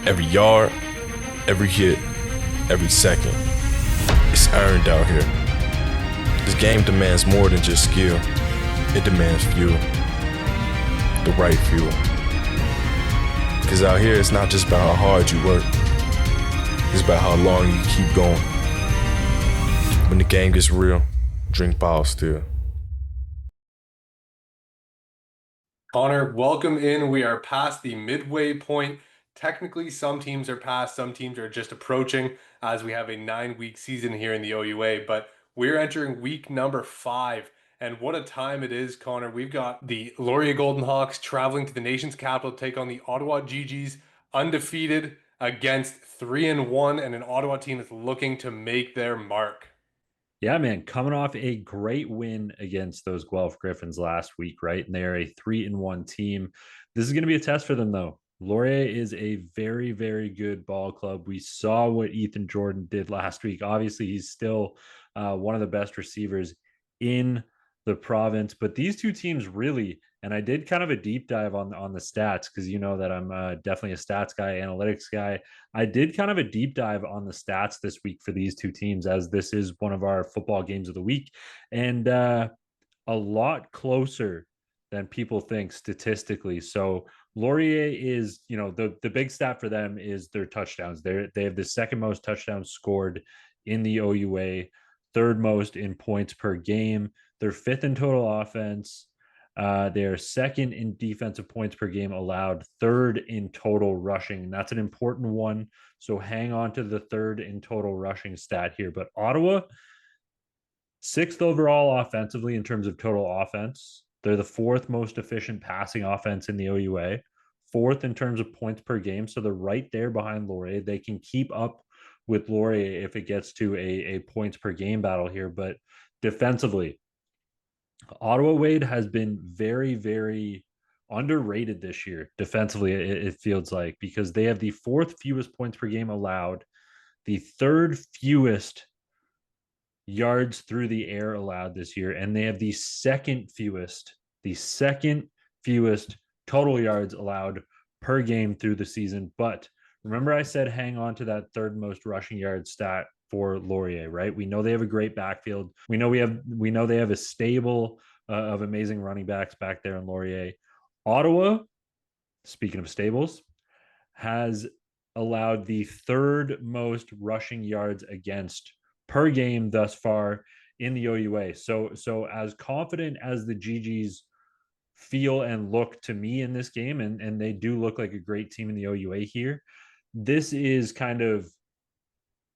Every yard, every hit, every second. It's earned out here. This game demands more than just skill. It demands fuel. The right fuel. Because out here, it's not just about how hard you work. It's about how long you keep going. When the game gets real, drink bottle still. Connor, welcome in. We are past the midway point. Technically, some teams are past, some teams are just approaching as we have a 9-week season here in the OUA, but we're entering week number 5. And what a time it is, Connor. We've got the Laurier Golden Hawks traveling to the nation's capital to take on the Ottawa Gee-Gees, undefeated against 3-1, and an Ottawa team that's looking to make their mark. Yeah, man, coming off a great win against those Guelph Griffins last week, right? And they're a 3-1 team. This is going to be a test for them, though. Laurier is a very, very good ball club. We saw what Ethan Jordan did last week. Obviously, he's still one of the best receivers in the province. But these two teams really, and I did kind of a deep dive on the stats because you know that I'm definitely a stats guy, analytics guy. I did kind of a deep dive on the stats this week for these two teams, as this is one of our football games of the week, and a lot closer than people think statistically. So Laurier is, the big stat for them is their touchdowns. They have the second most touchdowns scored in the OUA, third most in points per game. They're fifth in total offense. They are second in defensive points per game allowed, third in total rushing. That's an important one. So hang on to the third in total rushing stat here. But Ottawa, sixth overall offensively in terms of total offense. They're the fourth most efficient passing offense in the OUA, fourth in terms of points per game. So they're right there behind Laurier. They can keep up with Laurier if it gets to a points per game battle here. But defensively, Ottawa Wade has been very, very underrated this year defensively, it feels like, because they have the fourth fewest points per game allowed, the third fewest yards through the air allowed this year, and they have the second fewest total yards allowed per game through the season. But remember, I said hang on to that third most rushing yard stat for Laurier, right? We know they have a great backfield. We know they have a stable of amazing running backs back there in Laurier. Ottawa, speaking of stables, has allowed the third most rushing yards against per game thus far in the OUA. So as confident as the Gee-Gees feel and look to me in this game, and they do look like a great team in the OUA here, this is kind of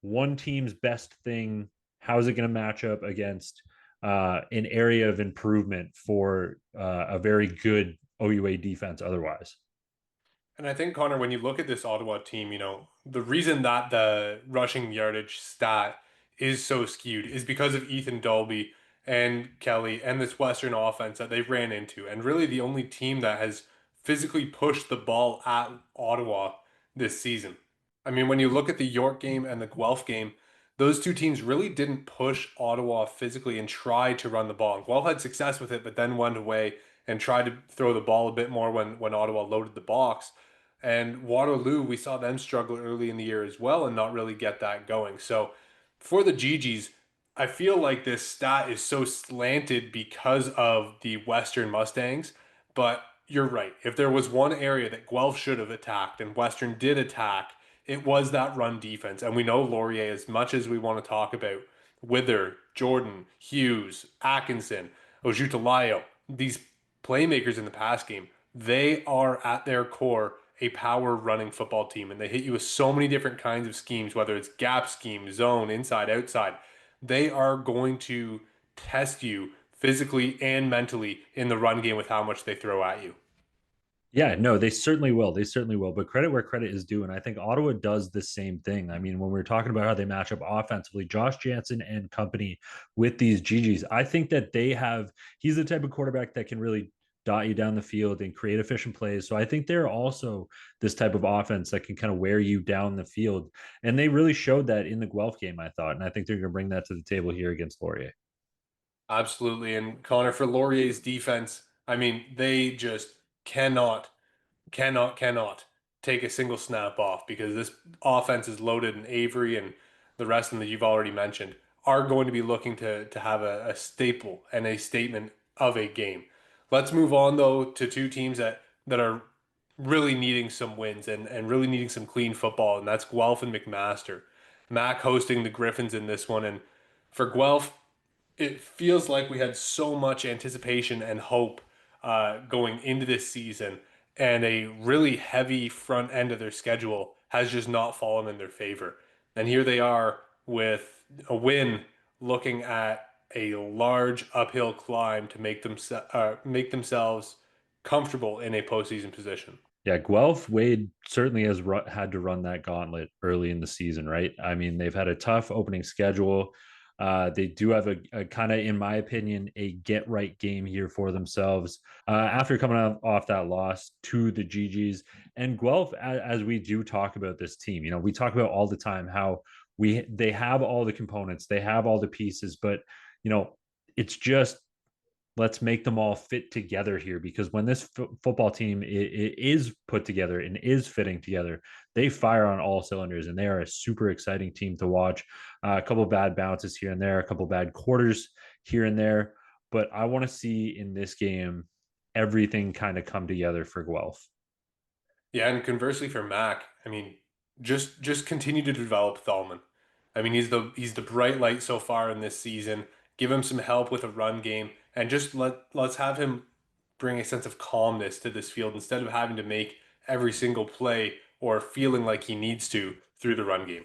one team's best thing. How's it going to match up against an area of improvement for a very good OUA defense otherwise? And I think, Connor, when you look at this Ottawa team, the reason that the rushing yardage stat is so skewed is because of Ethan Dolby and Kelly and this Western offense that they ran into. And really the only team that has physically pushed the ball at Ottawa this season. I mean, when you look at the York game and the Guelph game, those two teams really didn't push Ottawa physically and try to run the ball. And Guelph had success with it, but then went away and tried to throw the ball a bit more when Ottawa loaded the box. And Waterloo, we saw them struggle early in the year as well and not really get that going. So for the Gee-Gees, I feel like this stat is so slanted because of the Western Mustangs. But you're right. If there was one area that Guelph should have attacked and Western did attack, it was that run defense. And we know Laurier, as much as we want to talk about Wither, Jordan, Hughes, Atkinson, Ojutalayo, these playmakers in the pass game, they are at their core a power running football team, and they hit you with so many different kinds of schemes, whether it's gap scheme, zone, inside, outside. They are going to test you physically and mentally in the run game with how much they throw at you. Yeah, no, they certainly will. They certainly will. But credit where credit is due. And I think Ottawa does the same thing. I mean, when we're talking about how they match up offensively, Josh Jansen and company with these Gee-Gees, I think that he's the type of quarterback that can really dot you down the field and create efficient plays. So I think they're also this type of offense that can kind of wear you down the field. And they really showed that in the Guelph game, I thought. And I think they're going to bring that to the table here against Laurier. Absolutely. And Connor, for Laurier's defense, I mean, they just cannot, cannot take a single snap off because this offense is loaded, and Avery and the rest of them that you've already mentioned are going to be looking to have a staple and a statement of a game. Let's move on though to two teams that are really needing some wins and really needing some clean football, and that's Guelph and McMaster. Mac hosting the Griffins in this one, and for Guelph, it feels like we had so much anticipation and hope going into this season, and a really heavy front end of their schedule has just not fallen in their favor. And here they are with a win, looking at a large uphill climb to make themselves comfortable in a postseason position. Yeah, Guelph Wade certainly has had to run that gauntlet early in the season, right? I mean, they've had a tough opening schedule. They do have a kind of, in my opinion, a get right game here for themselves after coming off that loss to the Gee-Gees. And Guelph, as we do talk about this team, we talk about all the time how they have all the components, they have all the pieces, but you know, it's just let's make them all fit together here, because when this football team it is put together and is fitting together, they fire on all cylinders, and they are a super exciting team to watch. A couple bad bounces here and there, a couple bad quarters here and there, but I want to see in this game everything kind of come together for Guelph. Yeah, and conversely for Mac, I mean, just continue to develop Thalman. I mean, he's the bright light so far in this season. Give him some help with a run game, and just let's have him bring a sense of calmness to this field instead of having to make every single play or feeling like he needs to through the run game.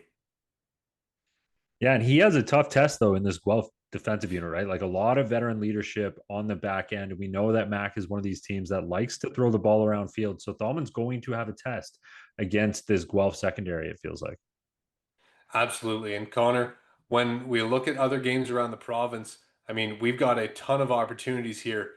Yeah, and he has a tough test though in this Guelph defensive unit, right? Like a lot of veteran leadership on the back end. We know that Mac is one of these teams that likes to throw the ball around field. So Thalman's going to have a test against this Guelph secondary, it feels like. Absolutely. And Connor, when we look at other games around the province, I mean, we've got a ton of opportunities here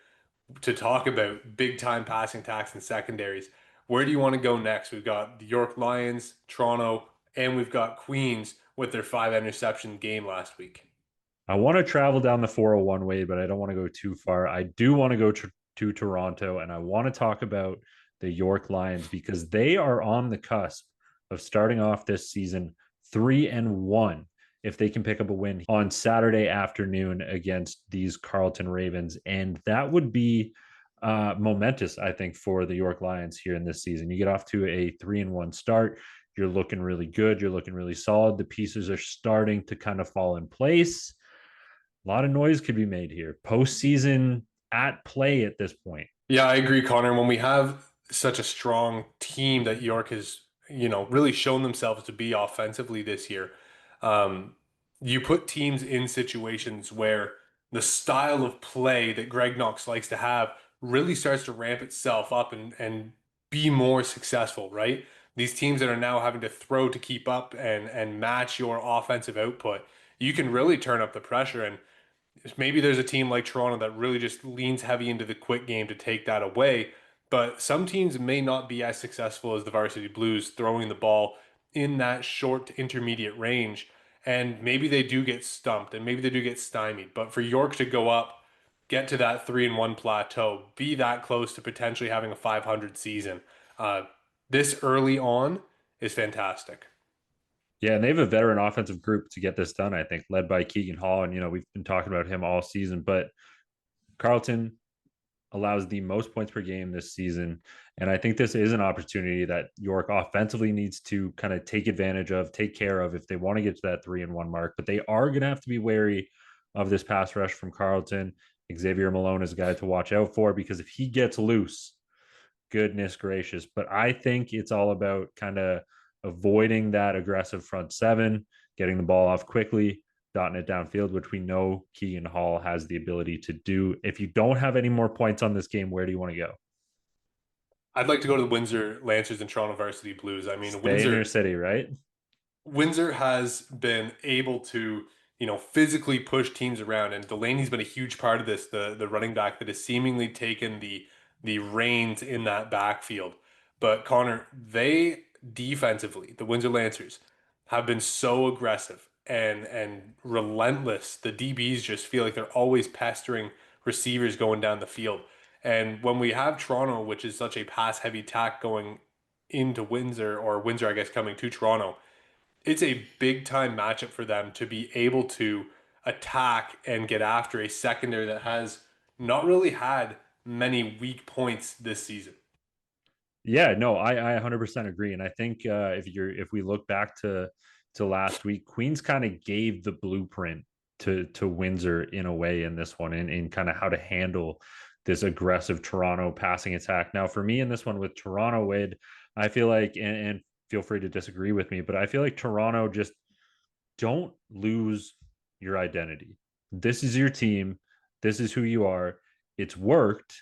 to talk about big time passing attacks and secondaries. Where do you want to go next? We've got the York Lions, Toronto, and we've got Queens with their 5 interception game last week. I want to travel down the 401 way, but I don't want to go too far. I do want to go to Toronto, and I want to talk about the York Lions because they are on the cusp of starting off this season 3-1 if they can pick up a win on Saturday afternoon against these Carleton Ravens. And that would be momentous, I think, for the York Lions here in this season. You get off to a 3-1 start. You're looking really good. You're looking really solid. The pieces are starting to kind of fall in place. A lot of noise could be made here. Postseason at play at this point. Yeah, I agree, Connor. When we have such a strong team that York has, really shown themselves to be offensively this year, you put teams in situations where the style of play that Greg Knox likes to have really starts to ramp itself up and be more successful, right? These teams that are now having to throw to keep up and match your offensive output, you can really turn up the pressure. And maybe there's a team like Toronto that really just leans heavy into the quick game to take that away. But some teams may not be as successful as the Varsity Blues throwing the ball in that short to intermediate range. And maybe they do get stumped and maybe they do get stymied. But for York to go up, get to that 3-1 plateau, be that close to potentially having a 500 season, this early on is fantastic. Yeah, and they have a veteran offensive group to get this done, I think, led by Keegan Hall. And, we've been talking about him all season, but Carleton allows the most points per game this season. And I think this is an opportunity that York offensively needs to kind of take advantage of, take care of if they want to get to that 3-1 mark. But they are going to have to be wary of this pass rush from Carleton. Xavier Malone is a guy to watch out for because if he gets loose, goodness gracious. But I think it's all about kind of avoiding that aggressive front seven, getting the ball off quickly, dotting it downfield, which we know Keegan Hall has the ability to do. If you don't have any more points on this game, where do you want to go? I'd like to go to the Windsor Lancers and Toronto Varsity Blues. I mean, Stay in your city, right? Windsor has been able to, physically push teams around, and Delaney's been a huge part of this. The running back that has seemingly taken the reins in that backfield. But Connor, they defensively, the Windsor Lancers, have been so aggressive and relentless. The DBs just feel like they're always pestering receivers going down the field. And when we have Toronto, which is such a pass heavy attack going into Windsor, or Windsor, I guess, coming to Toronto, it's a big time matchup for them to be able to attack and get after a secondary that has not really had many weak points this season. Yeah, no, I 100% agree, and I think if we look back to last week, Queens kind of gave the blueprint to Windsor in a way in this one, in kind of how to handle this aggressive Toronto passing attack. Now, for me in this one with Toronto, Wade, I feel like, and feel free to disagree with me, but I feel like Toronto just don't lose your identity. This is your team. This is who you are. It's worked.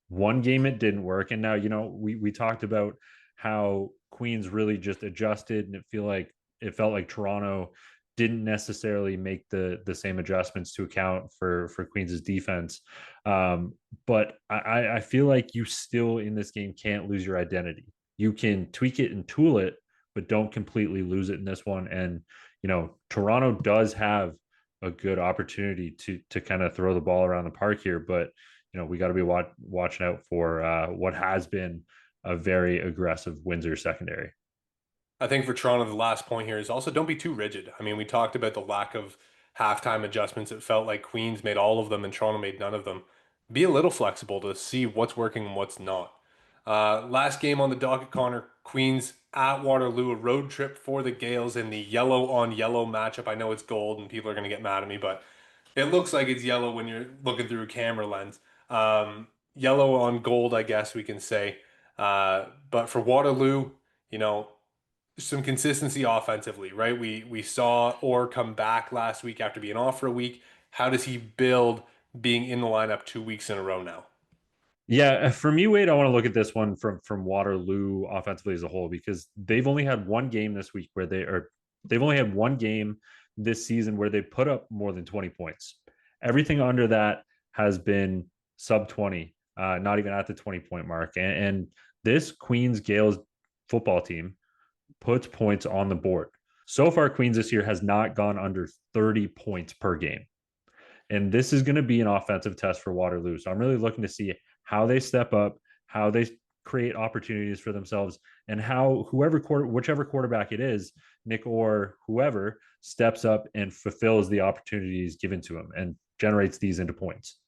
One game it didn't work. And now, we talked about how Queens really just adjusted, and it felt like Toronto didn't necessarily make the same adjustments to account for Queens's defense. But I feel like you still in this game can't lose your identity. You can tweak it and tool it, but don't completely lose it in this one. And Toronto does have a good opportunity to kind of throw the ball around the park here, but we got to be watching out for what has been a very aggressive Windsor secondary. I think for Toronto, the last point here is also don't be too rigid. I mean, we talked about the lack of halftime adjustments. It felt like Queens made all of them and Toronto made none of them. Be a little flexible to see what's working and what's not. Last game on the docket, Connor, Queens at Waterloo, a road trip for the Gales in the yellow on yellow matchup. I know it's gold and people are going to get mad at me, but it looks like it's yellow when you're looking through a camera lens. Yellow on gold, I guess we can say. But for Waterloo, you know, some consistency offensively, right? We saw Orr come back last week after being off for a week. How does he build being in the lineup 2 weeks in a row now? Yeah, for me, Wade, I want to look at this one from Waterloo offensively as a whole, because they've only had one game this week they've only had one game this season where they put up more than 20 points. Everything under that has been sub 20, not even at the 20-point mark. And this Queens Gales football team puts points on the board. So far, Queens this year has not gone under 30 points per game. And this is going to be an offensive test for Waterloo. So I'm really looking to see how they step up, how they create opportunities for themselves, and how whichever quarterback it is, Nick or whoever, steps up and fulfills the opportunities given to him and generates these into points.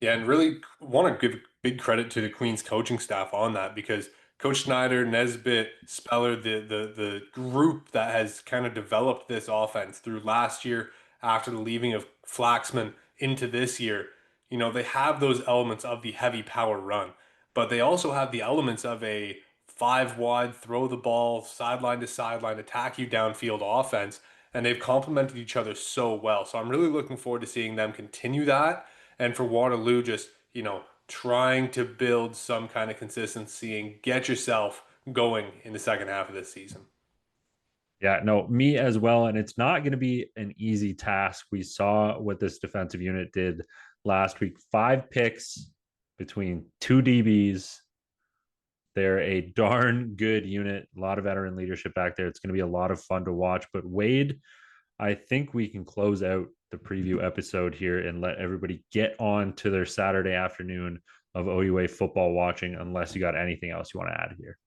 Yeah, and really want to give big credit to the Queens coaching staff on that, because Coach Schneider, Nesbitt, Speller, the group that has kind of developed this offense through last year after the leaving of Flaxman into this year, they have those elements of the heavy power run, but they also have the elements of a five wide, throw the ball sideline to sideline, attack you downfield offense, and they've complemented each other so well. So I'm really looking forward to seeing them continue that, and for Waterloo, just, trying to build some kind of consistency and get yourself going in the second half of this season. Yeah, no, me as well. And it's not going to be an easy task. We saw what this defensive unit did last week. 5 picks between 2 DBs. They're a darn good unit. A lot of veteran leadership back there. It's going to be a lot of fun to watch. But Wade, I think we can close out the preview episode here and let everybody get on to their Saturday afternoon of OUA football watching, unless you got anything else you want to add here.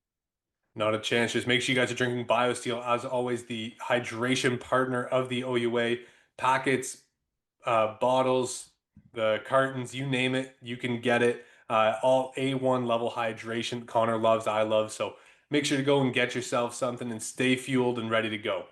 Not a chance. Just make sure you guys are drinking BioSteel, as always, the hydration partner of the OUA. Packets, bottles, the cartons, you name it, you can get it. All A1 level hydration. Connor loves, I love. So make sure to go and get yourself something and stay fueled and ready to go.